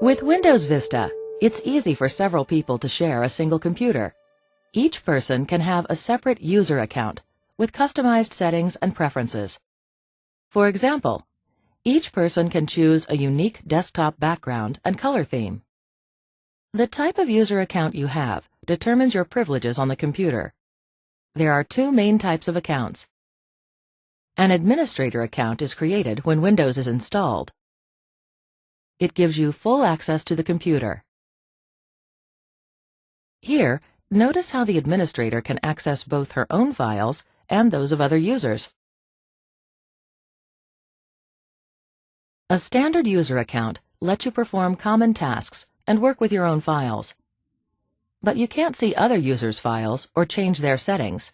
With Windows Vista, it's easy for several people to share a single computer. Each person can have a separate user account with customized settings and preferences. For example, each person can choose a unique desktop background and color theme. The type of user account you have determines your privileges on the computer. There are two main types of accounts. An administrator account is created when Windows is installed. It gives you full access to the computer. Here, notice how the administrator can access both her own files and those of other users. A standard user account lets you perform common tasks and work with your own files. But you can't see other users' files or change their settings.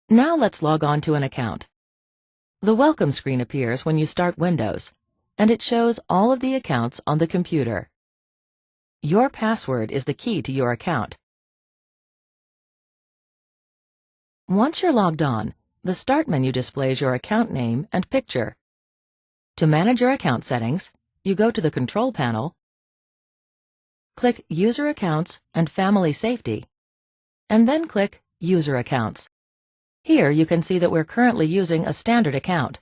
Now let's log on to an account. The welcome screen appears when you start Windows, and it shows all of the accounts on the computer. Your password is the key to your account. Once you're logged on, the Start menu displays your account name and picture. To manage your account settings, you go to the Control panel, click User Accounts and Family Safety, and then click User Accounts. Here you can see that we're currently using a standard account.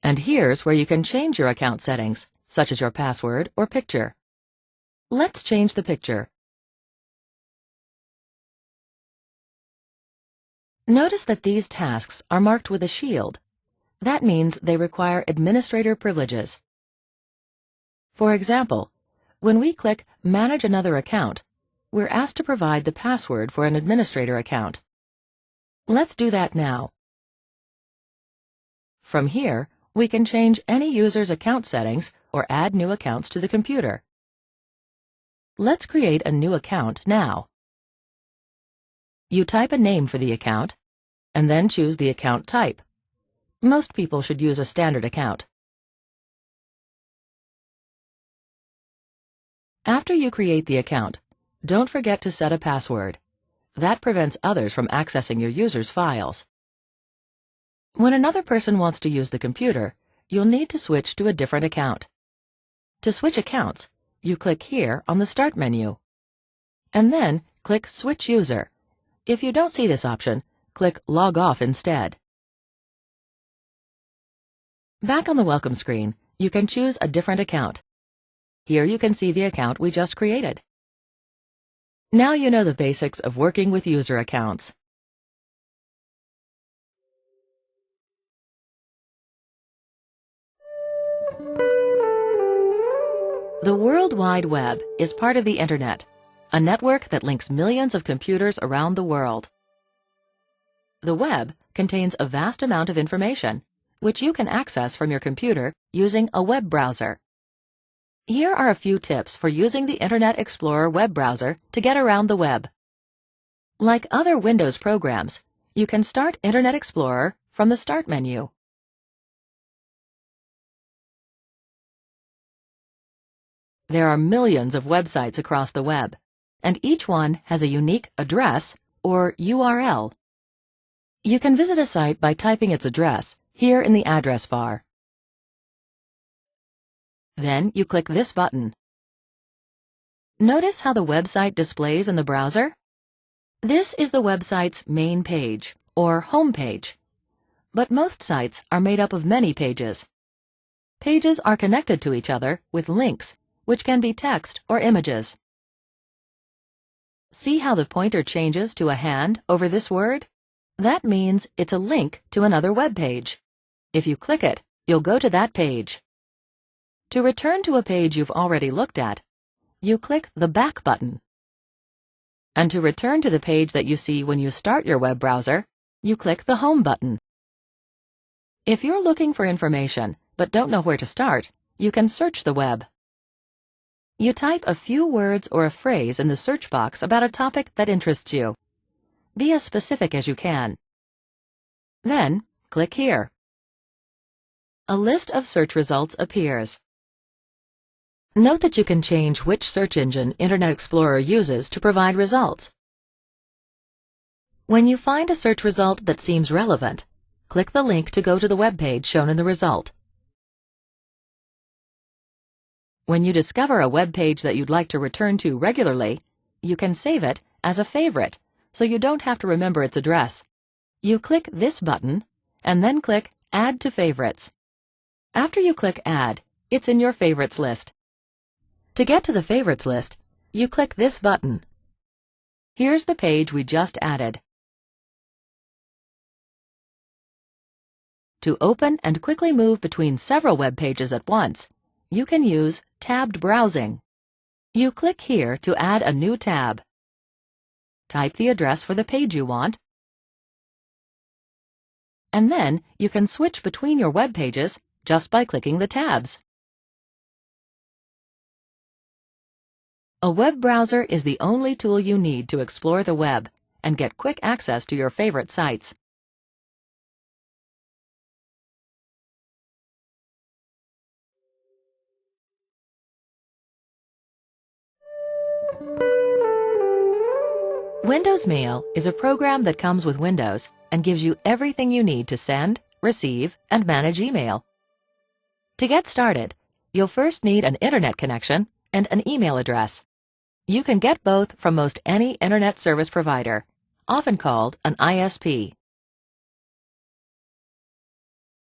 And here's where you can change your account settings, such as your password or picture. Let's change the picture. Notice that these tasks are marked with a shield. That means they require administrator privileges. For example, when we click Manage Another Account, we're asked to provide the password for an administrator account. Let's do that now. From here, we can change any user's account settings or add new accounts to the computer. Let's create a new account now. You type a name for the account, and then choose the account type. Most people should use a standard account. After you create the account, don't forget to set a password. That prevents others from accessing your user's files. When another person wants to use the computer, you'll need to switch to a different account. To switch accounts, you click here on the Start menu. And then click Switch User. If you don't see this option, click Log Off instead. Back on the welcome screen, you can choose a different account. Here you can see the account we just created. Now you know the basics of working with user accounts. The World Wide Web is part of the Internet, a network that links millions of computers around the world. The web contains a vast amount of information, which you can access from your computer using a web browser. Here are a few tips for using the Internet Explorer web browser to get around the web. Like other Windows programs, you can start Internet Explorer from the Start menu. There are millions of websites across the web, and each one has a unique address or URL. You can visit a site by typing its address here in the address bar. Then you click this button. Notice how the website displays in the browser? This is the website's main page, or home page. But most sites are made up of many pages. Pages are connected to each other with links, which can be text or images. See how the pointer changes to a hand over this word? That means it's a link to another web page. If you click it, you'll go to that page. To return to a page you've already looked at, you click the Back button. And to return to the page that you see when you start your web browser, you click the Home button. If you're looking for information but don't know where to start, you can search the web. You type a few words or a phrase in the search box about a topic that interests you. Be as specific as you can. Then, click here. A list of search results appears. Note that you can change which search engine Internet Explorer uses to provide results. When you find a search result that seems relevant, click the link to go to the web page shown in the result. When you discover a web page that you'd like to return to regularly, you can save it as a favorite, so you don't have to remember its address. You click this button, and then click Add to Favorites. After you click Add, it's in your favorites list. To get to the favorites list, you click this button. Here's the page we just added. To open and quickly move between several web pages at once, you can use tabbed browsing. You click here to add a new tab. Type the address for the page you want, and then you can switch between your web pages just by clicking the tabs. A web browser is the only tool you need to explore the web and get quick access to your favorite sites. Windows Mail is a program that comes with Windows and gives you everything you need to send, receive, and manage email. To get started, you'll first need an internet connection and an email address. You can get both from most any internet service provider, often called an ISP.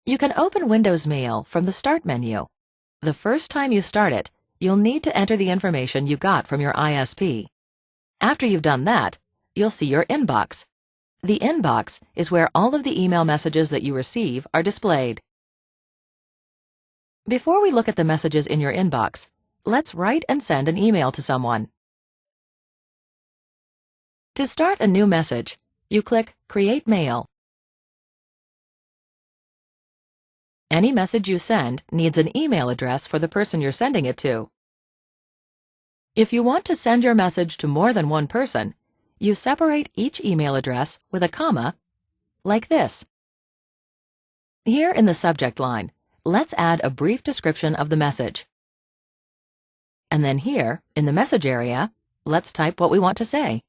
You can open Windows Mail from the Start menu. The first time you start it, you'll need to enter the information you got from your ISP. After you've done that, you'll see your inbox. The inbox is where all of the email messages that you receive are displayed. Before we look at the messages in your inbox, let's write and send an email to someone. To start a new message, you click Create Mail. Any message you send needs an email address for the person you're sending it to. If you want to send your message to more than one person, you separate each email address with a comma, like this. Here in the subject line, let's add a brief description of the message. And then here, in the message area, let's type what we want to say.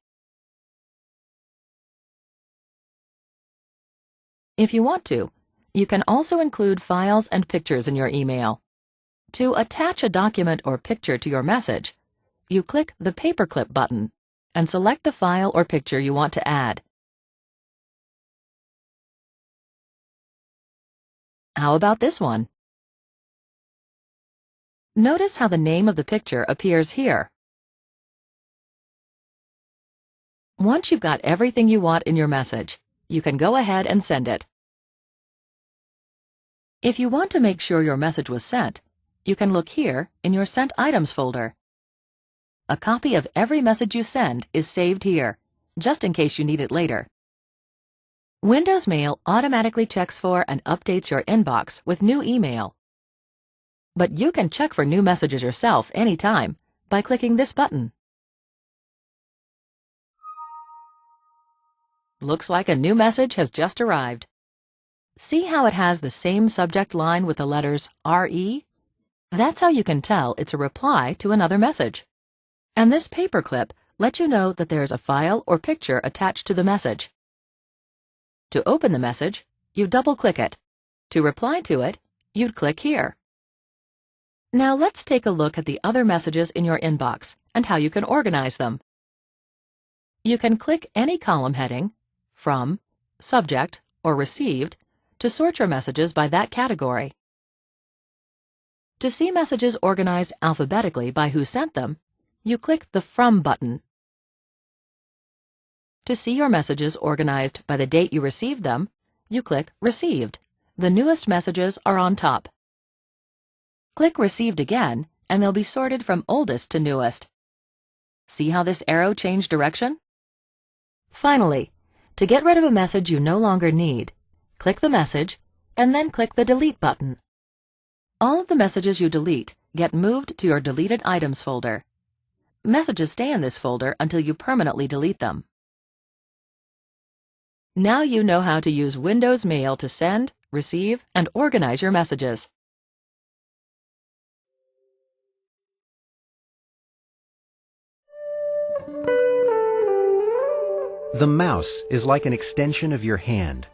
If you want to, you can also include files and pictures in your email. To attach a document or picture to your message, you click the Paperclip button and select the file or picture you want to add. How about this one? Notice how the name of the picture appears here. Once you've got everything you want in your message, you can go ahead and send it. If you want to make sure your message was sent, you can look here in your Sent Items folder. A copy of every message you send is saved here, just in case you need it later. Windows Mail automatically checks for and updates your inbox with new email. But you can check for new messages yourself anytime by clicking this button. Looks like a new message has just arrived. See how it has the same subject line with the letters RE? That's how you can tell it's a reply to another message. And this paperclip lets you know that there's a file or picture attached to the message. To open the message, you double-click it. To reply to it, you'd click here. Now let's take a look at the other messages in your inbox and how you can organize them. You can click any column heading, From, Subject, or Received, to sort your messages by that category. To see messages organized alphabetically by who sent them, you click the From button. To see your messages organized by the date you received them, you click Received. The newest messages are on top. Click Received again, and they'll be sorted from oldest to newest. See how this arrow changed direction? Finally, to get rid of a message you no longer need, click the message, and then click the Delete button. All of the messages you delete get moved to your Deleted Items folder. Messages stay in this folder until you permanently delete them. Now you know how to use Windows Mail to send, receive, and organize your messages. The mouse is like an extension of your hand.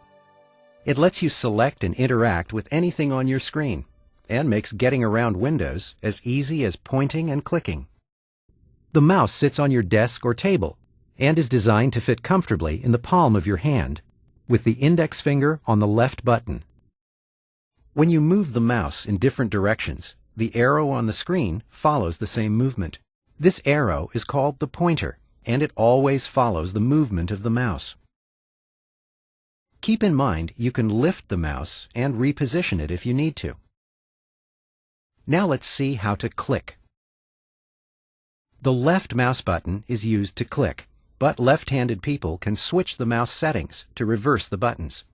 It lets you select and interact with anything on your screen, and makes getting around Windows as easy as pointing and clicking. The mouse sits on your desk or table and is designed to fit comfortably in the palm of your hand, with the index finger on the left button. When you move the mouse in different directions, the arrow on the screen follows the same movement. This arrow is called the pointer, and it always follows the movement of the mouse. Keep in mind you can lift the mouse and reposition it if you need to. Now let's see how to click. The left mouse button is used to click, but left-handed people can switch the mouse settings to reverse the buttons.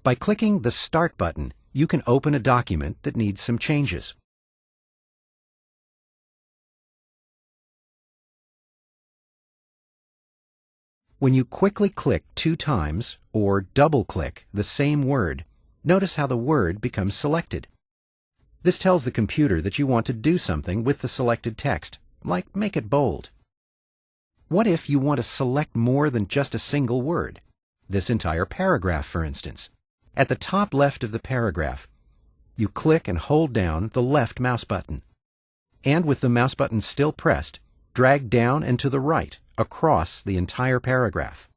By clicking the Start button, you can open a document that needs some changes. When you quickly click 2 times or double-click the same word, notice how the word becomes selected. This tells the computer that you want to do something with the selected text, like make it bold. What if you want to select more than just a single word? This entire paragraph, for instance. At the top left of the paragraph, you click and hold down the left mouse button. And with the mouse button still pressed, drag down and to the right across the entire paragraph.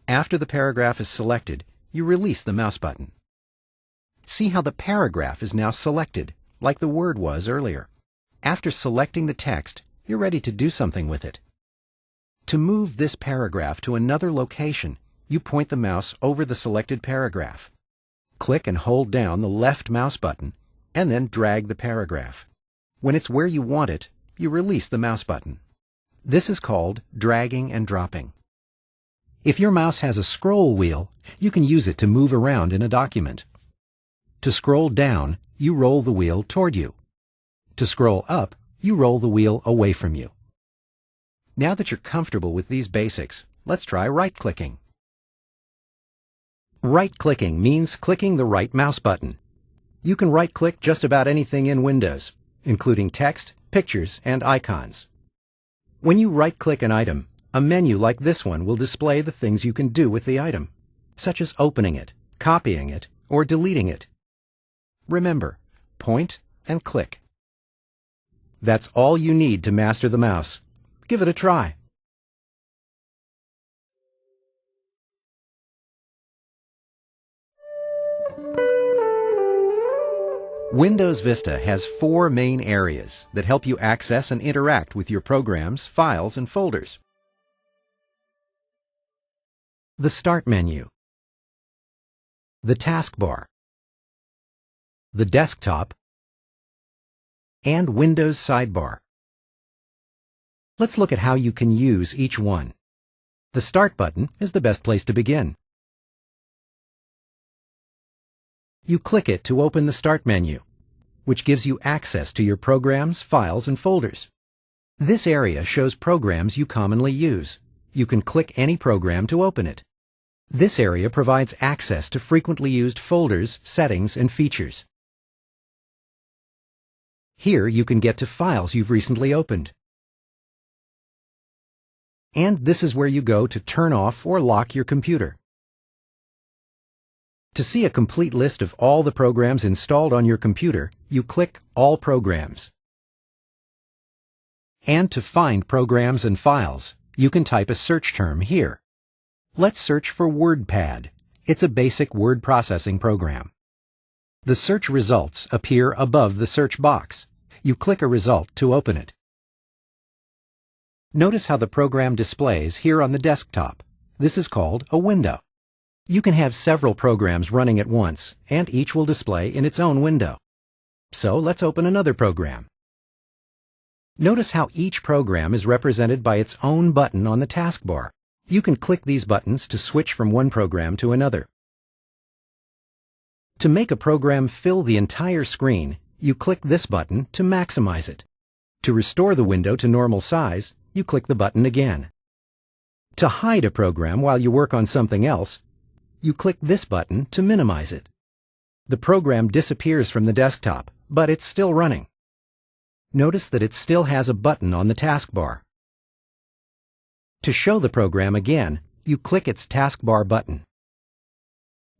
After the paragraph is selected, you release the mouse button. See how the paragraph is now selected, like the word was earlier. After selecting the text, you're ready to do something with it. To move this paragraph to another location, you point the mouse over the selected paragraph. Click and hold down the left mouse button, and then drag the paragraph. When it's where you want it, you release the mouse button. This is called dragging and dropping. If your mouse has a scroll wheel, you can use it to move around in a document. To scroll down, you roll the wheel toward you. To scroll up, you roll the wheel away from you. Now that you're comfortable with these basics, let's try right-clicking. Right-clicking means clicking the right mouse button. You can right-click just about anything in Windows, including text, pictures, and icons. When you right-click an item, a menu like this one will display the things you can do with the item, such as opening it, copying it, or deleting it. Remember, point and click. That's all you need to master the mouse. Give it a try. Windows Vista has 4 main areas that help you access and interact with your programs, files, and folders. The Start menu, the taskbar, the desktop, and Windows sidebar. Let's look at how you can use each one. The Start button is the best place to begin. You click it to open the Start menu, which gives you access to your programs, files, and folders. This area shows programs you commonly use. You can click any program to open it. This area provides access to frequently used folders, settings, and features. Here you can get to files you've recently opened. And this is where you go to turn off or lock your computer. To see a complete list of all the programs installed on your computer, you click All Programs. And to find programs and files, you can type a search term here. Let's search for WordPad. It's a basic word processing program. The search results appear above the search box. You click a result to open it. Notice how the program displays here on the desktop. This is called a window. You can have several programs running at once, and each will display in its own window. So let's open another program. Notice how each program is represented by its own button on the taskbar. You can click these buttons to switch from one program to another. To make a program fill the entire screen, you click this button to maximize it. To restore the window to normal size, you click the button again. To hide a program while you work on something else, you click this button to minimize it. The program disappears from the desktop, but it's still running. Notice that it still has a button on the taskbar. To show the program again, you click its taskbar button.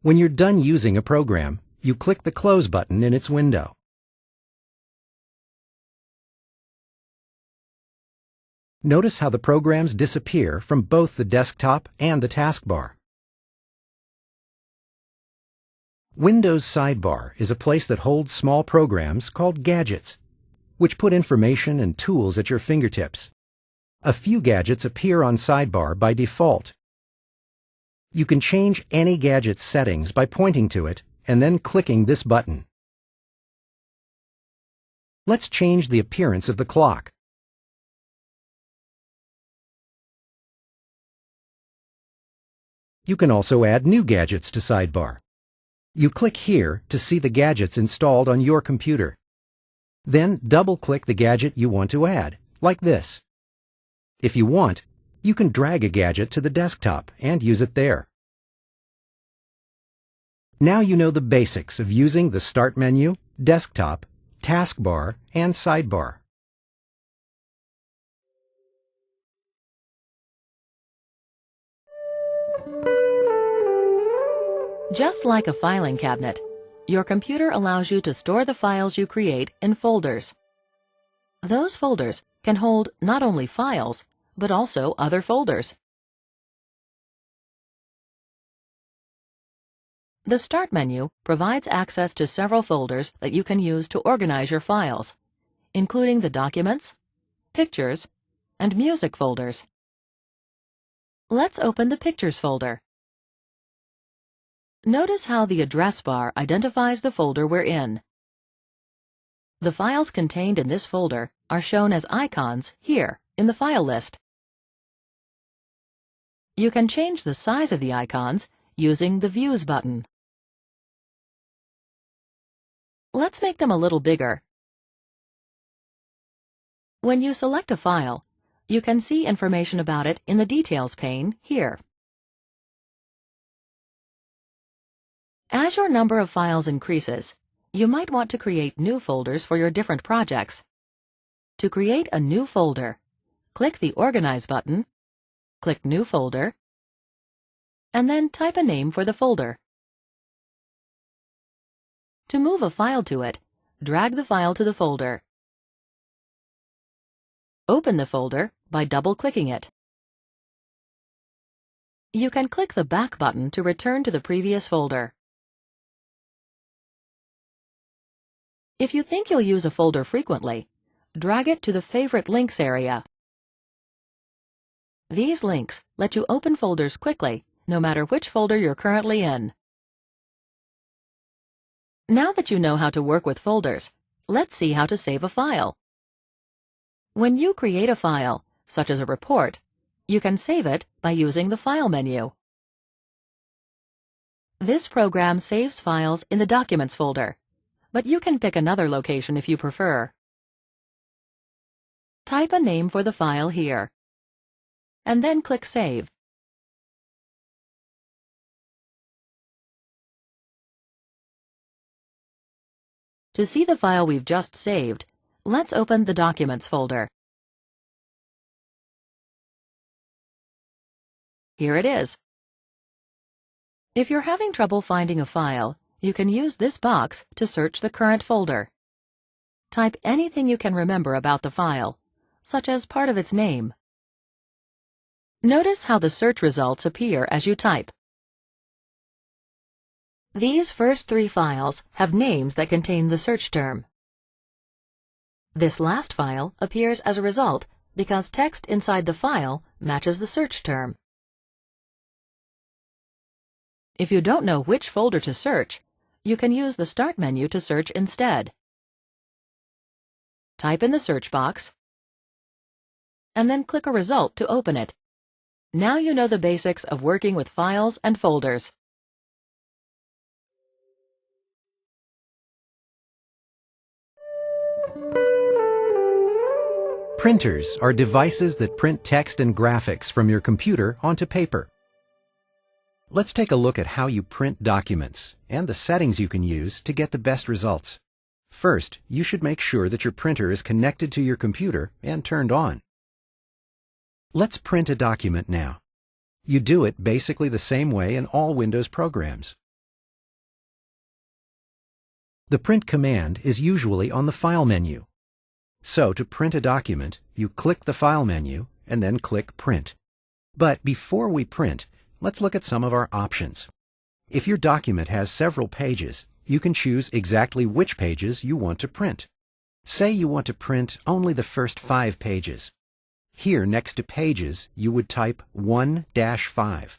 When you're done using a program, you click the Close button in its window. Notice how the programs disappear from both the desktop and the taskbar. Windows Sidebar is a place that holds small programs called gadgets, which put information and tools at your fingertips. A few gadgets appear on Sidebar by default. You can change any gadget's settings by pointing to it and then clicking this button. Let's change the appearance of the clock. You can also add new gadgets to Sidebar. You click here to see the gadgets installed on your computer. Then double-click the gadget you want to add, like this. If you want, you can drag a gadget to the desktop and use it there. Now you know the basics of using the Start menu, Desktop, Taskbar, and Sidebar. Just like a filing cabinet, your computer allows you to store the files you create in folders. Those folders can hold not only files, but also other folders. The Start menu provides access to several folders that you can use to organize your files, including the Documents, Pictures, and Music folders. Let's open the Pictures folder. Notice how the address bar identifies the folder we're in. The files contained in this folder are shown as icons here in the file list. You can change the size of the icons using the Views button. Let's make them a little bigger. When you select a file, you can see information about it in the Details pane here. As your number of files increases, you might want to create new folders for your different projects. To create a new folder, click the Organize button, click New Folder, and then type a name for the folder. To move a file to it, drag the file to the folder. Open the folder by double-clicking it. You can click the Back button to return to the previous folder. If you think you'll use a folder frequently, drag it to the Favorite Links area. These links let you open folders quickly, no matter which folder you're currently in. Now that you know how to work with folders, let's see how to save a file. When you create a file, such as a report, you can save it by using the File menu. This program saves files in the Documents folder, but you can pick another location if you prefer. Type a name for the file here, and then click Save. To see the file we've just saved, let's open the Documents folder. Here it is. If you're having trouble finding a file, you can use this box to search the current folder. Type anything you can remember about the file, such as part of its name. Notice how the search results appear as you type. These first three files have names that contain the search term. This last file appears as a result because text inside the file matches the search term. If you don't know which folder to search, you can use the Start menu to search instead. Type in the search box, and then click a result to open it. Now you know the basics of working with files and folders. Printers are devices that print text and graphics from your computer onto paper. Let's take a look at how you print documents and the settings you can use to get the best results. First, you should make sure that your printer is connected to your computer and turned on. Let's print a document now. You do it basically the same way in all Windows programs. The print command is usually on the File menu. So to print a document, you click the File menu and then click Print. But before we print, let's look at some of our options. If your document has several pages, you can choose exactly which pages you want to print. Say you want to print only the first 5 pages. Here next to Pages, you would type 1-5.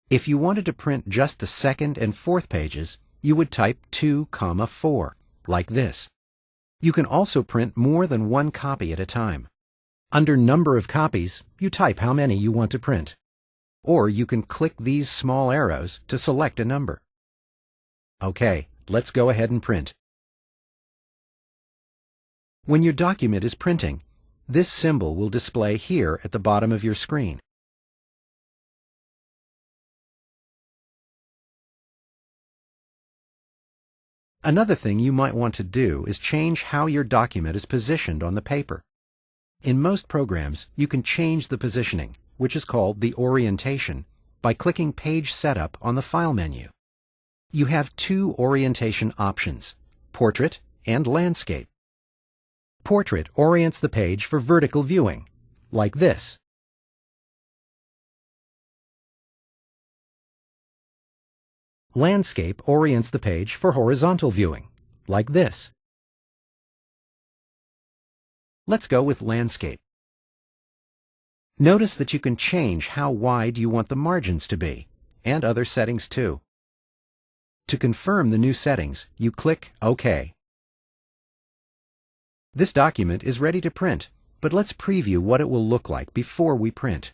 If you wanted to print just the second and fourth pages, you would type 2-4, like this. You can also print more than one copy at a time. Under Number of Copies, you type how many you want to print. Or you can click these small arrows to select a number. Okay, let's go ahead and print. When your document is printing, this symbol will display here at the bottom of your screen. Another thing you might want to do is change how your document is positioned on the paper. In most programs, you can change the positioning, which is called the orientation, by clicking Page Setup on the File menu. You have 2 orientation options, Portrait and Landscape. Portrait orients the page for vertical viewing, like this. Landscape orients the page for horizontal viewing, like this. Let's go with Landscape. Notice that you can change how wide you want the margins to be, and other settings too. To confirm the new settings, you click OK. This document is ready to print, but let's preview what it will look like before we print.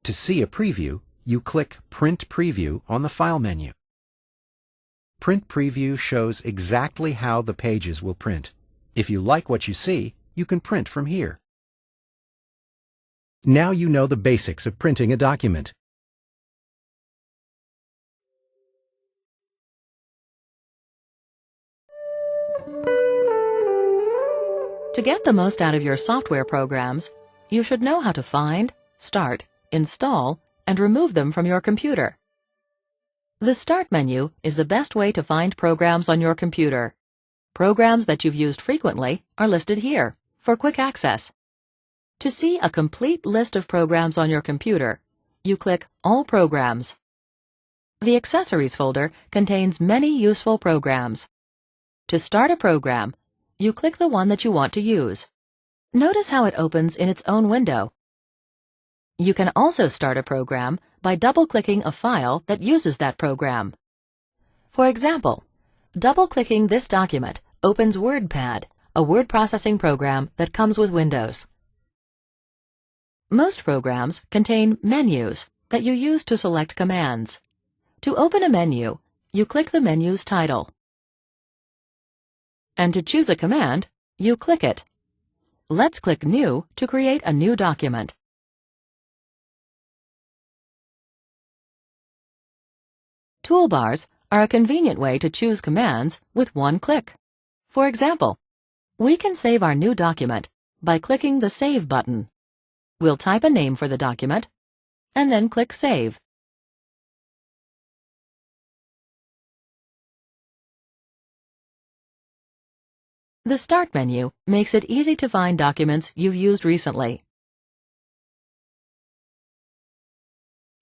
To see a preview, you click Print Preview on the File menu. Print Preview shows exactly how the pages will print. If you like what you see, you can print from here. Now you know the basics of printing a document. To get the most out of your software programs, you should know how to find, start, install, and remove them from your computer. The Start menu is the best way to find programs on your computer. Programs that you've used frequently are listed here for quick access. To see a complete list of programs on your computer, you click All Programs. The Accessories folder contains many useful programs. To start a program, you click the one that you want to use. Notice how it opens in its own window. You can also start a program by double-clicking a file that uses that program. For example, double-clicking this document opens WordPad, a word processing program that comes with Windows. Most programs contain menus that you use to select commands. To open a menu, you click the menu's title. And to choose a command, you click it. Let's click New to create a new document. Toolbars are a convenient way to choose commands with one click. For example, we can save our new document by clicking the Save button. We'll type a name for the document and then click Save. The Start menu makes it easy to find documents you've used recently.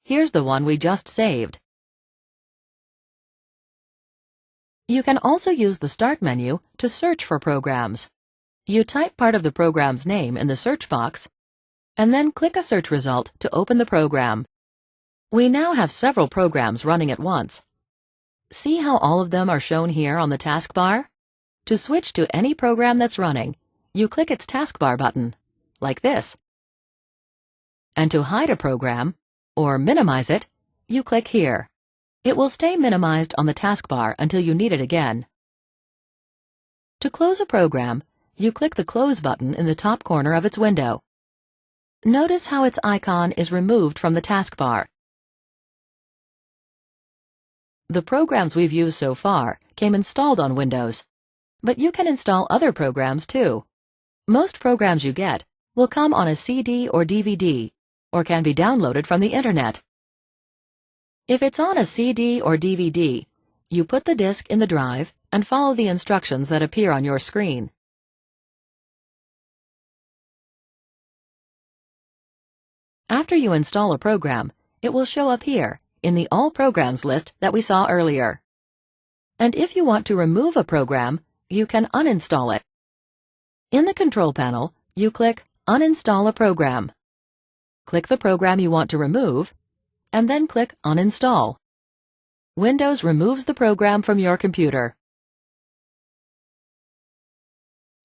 Here's the one we just saved. You can also use the Start menu to search for programs. You type part of the program's name in the search box, and then click a search result to open the program. We now have several programs running at once. See how all of them are shown here on the taskbar? To switch to any program that's running, you click its taskbar button, like this. And to hide a program, or minimize it, you click here. It will stay minimized on the taskbar until you need it again. To close a program, you click the Close button in the top corner of its window. Notice how its icon is removed from the taskbar. The programs we've used so far came installed on Windows, but you can install other programs too. Most programs you get will come on a CD or DVD, or can be downloaded from the Internet. If it's on a CD or DVD, You put the disk in the drive and follow the instructions that appear on your screen. After you install a program, it will show up here in the All Programs list that we saw earlier. And if you want to remove a program, you can uninstall it. In the Control Panel, you click Uninstall a Program. Click the program you want to remove, and then click Uninstall. Windows removes the program from your computer.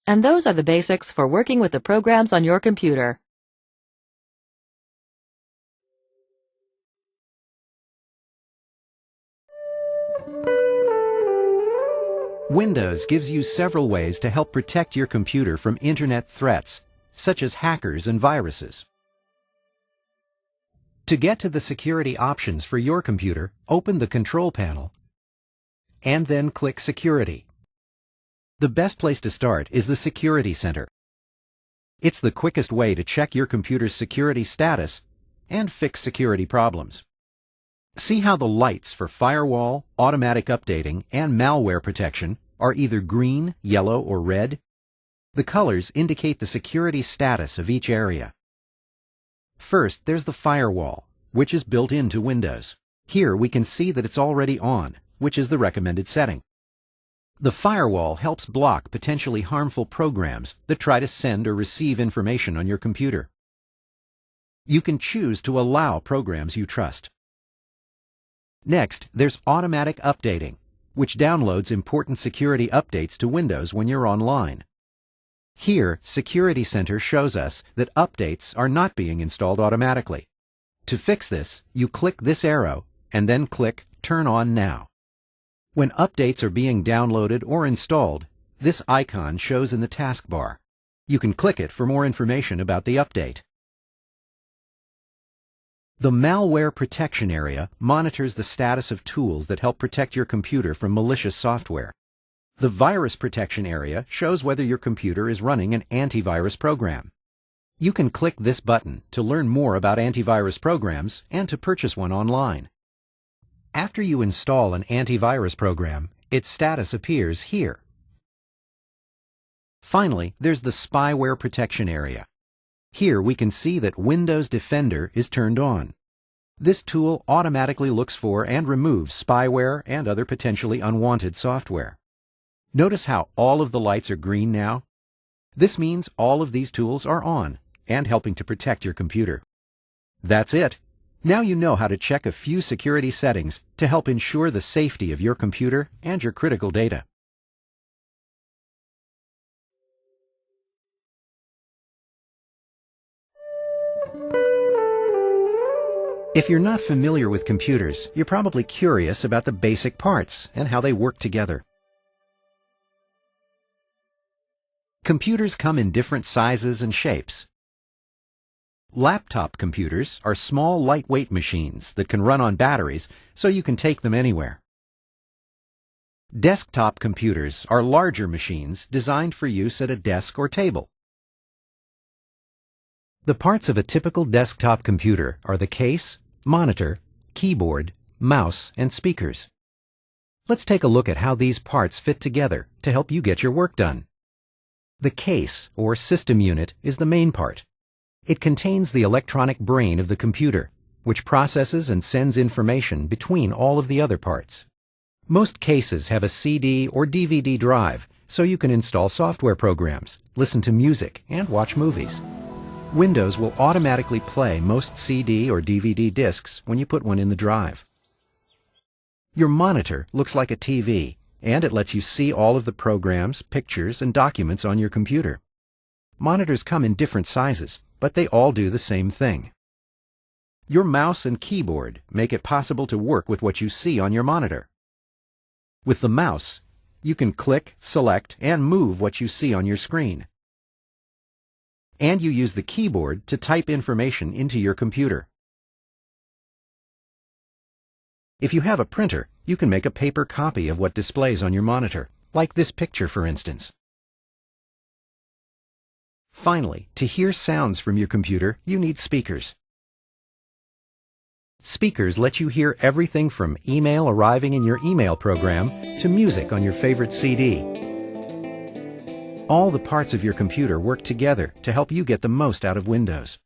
And those are the basics for working with the programs on your computer. Windows gives you several ways to help protect your computer from internet threats, such as hackers and viruses. To get to the security options for your computer, open the Control Panel and then click Security. The best place to start is the Security Center. It's the quickest way to check your computer's security status and fix security problems. See how the lights for firewall, automatic updating, and malware protection are either green, yellow, or red? The colors indicate the security status of each area. First, there's the firewall, which is built into Windows. Here we can see that it's already on, which is the recommended setting. The firewall helps block potentially harmful programs that try to send or receive information on your computer. You can choose to allow programs you trust. Next, there's automatic updating, which downloads important security updates to Windows when you're online. Here, Security Center shows us that updates are not being installed automatically. To fix this, you click this arrow and then click Turn On Now. When updates are being downloaded or installed, this icon shows in the taskbar. You can click it for more information about the update. The Malware Protection area monitors the status of tools that help protect your computer from malicious software. The Virus Protection area shows whether your computer is running an antivirus program. You can click this button to learn more about antivirus programs and to purchase one online. After you install an antivirus program, its status appears here. Finally, there's the Spyware Protection area. Here we can see that Windows Defender is turned on. This tool automatically looks for and removes spyware and other potentially unwanted software. Notice how all of the lights are green now? This means all of these tools are on and helping to protect your computer. That's it. Now you know how to check a few security settings to help ensure the safety of your computer and your critical data. If you're not familiar with computers, you're probably curious about the basic parts and how they work together. Computers come in different sizes and shapes. Laptop computers are small, lightweight machines that can run on batteries, so you can take them anywhere. Desktop computers are larger machines designed for use at a desk or table. The parts of a typical desktop computer are the case, monitor, keyboard, mouse, and speakers. Let's take a look at how these parts fit together to help you get your work done. The case, or system unit, is the main part. It contains the electronic brain of the computer, which processes and sends information between all of the other parts. Most cases have a CD or DVD drive, so you can install software programs, listen to music, and watch movies. Windows will automatically play most CD or DVD discs when you put one in the drive. Your monitor looks like a TV, and it lets you see all of the programs, pictures, and documents on your computer. Monitors come in different sizes, but they all do the same thing. Your mouse and keyboard make it possible to work with what you see on your monitor. With the mouse, you can click, select, and move what you see on your screen. And you use the keyboard to type information into your computer. If you have a printer, you can make a paper copy of what displays on your monitor, like this picture, for instance. Finally, to hear sounds from your computer, you need speakers. Speakers let you hear everything from email arriving in your email program to music on your favorite CD. All the parts of your computer work together to help you get the most out of Windows.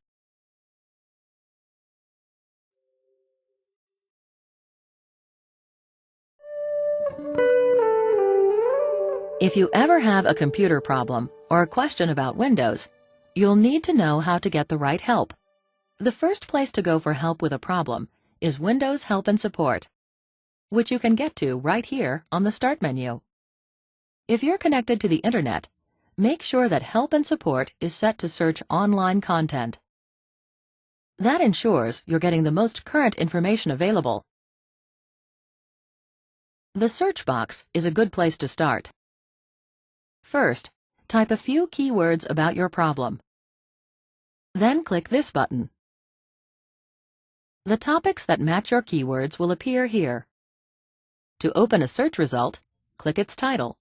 If you ever have a computer problem or a question about Windows, you'll need to know how to get the right help. The first place to go for help with a problem is Windows Help and Support, which you can get to right here on the Start menu. If you're connected to the Internet, make sure that Help and Support is set to search online content. That ensures you're getting the most current information available. The search box is a good place to start. First, type a few keywords about your problem. Then click this button. The topics that match your keywords will appear here. To open a search result, click its title.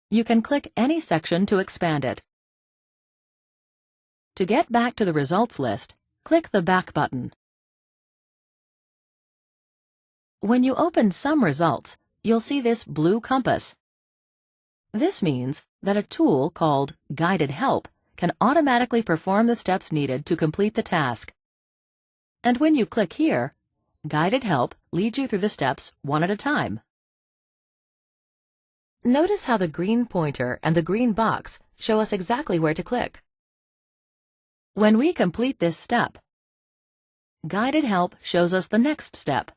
You can click any section to expand it. To get back to the results list, click the Back button. When you open some results, you'll see this blue compass. This means that a tool called Guided Help can automatically perform the steps needed to complete the task. And when you click here, Guided Help leads you through the steps one at a time. Notice how the green pointer and the green box show us exactly where to click. When we complete this step, Guided Help shows us the next step.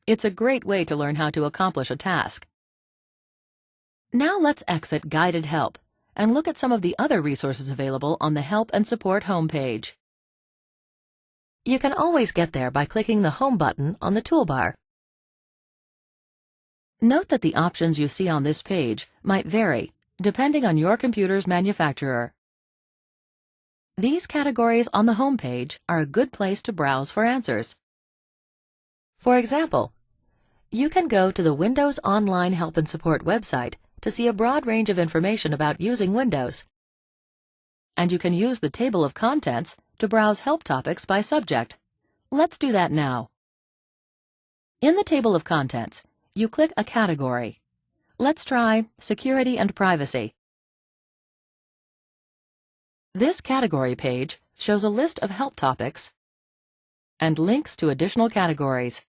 It's a great way to learn how to accomplish a task. Now let's exit Guided Help and look at some of the other resources available on the Help and Support homepage. You can always get there by clicking the Home button on the toolbar. Note that the options you see on this page might vary, depending on your computer's manufacturer. These categories on the home page are a good place to browse for answers. For example, you can go to the Windows Online Help and Support website to see a broad range of information about using Windows. And you can use the table of contents to browse help topics by subject. Let's do that now. In the table of contents, you click a category. Let's try Security and Privacy. This category page shows a list of help topics and links to additional categories.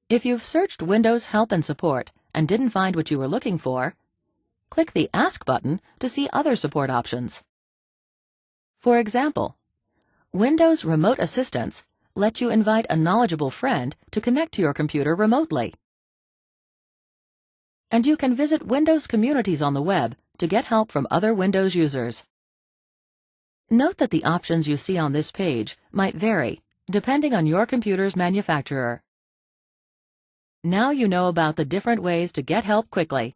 If you've searched Windows Help and Support and didn't find what you were looking for, click the Ask button to see other support options. For example, Windows Remote Assistance lets you invite a knowledgeable friend to connect to your computer remotely. And you can visit Windows communities on the web to get help from other Windows users. Note that the options you see on this page might vary, depending on your computer's manufacturer. Now you know about the different ways to get help quickly.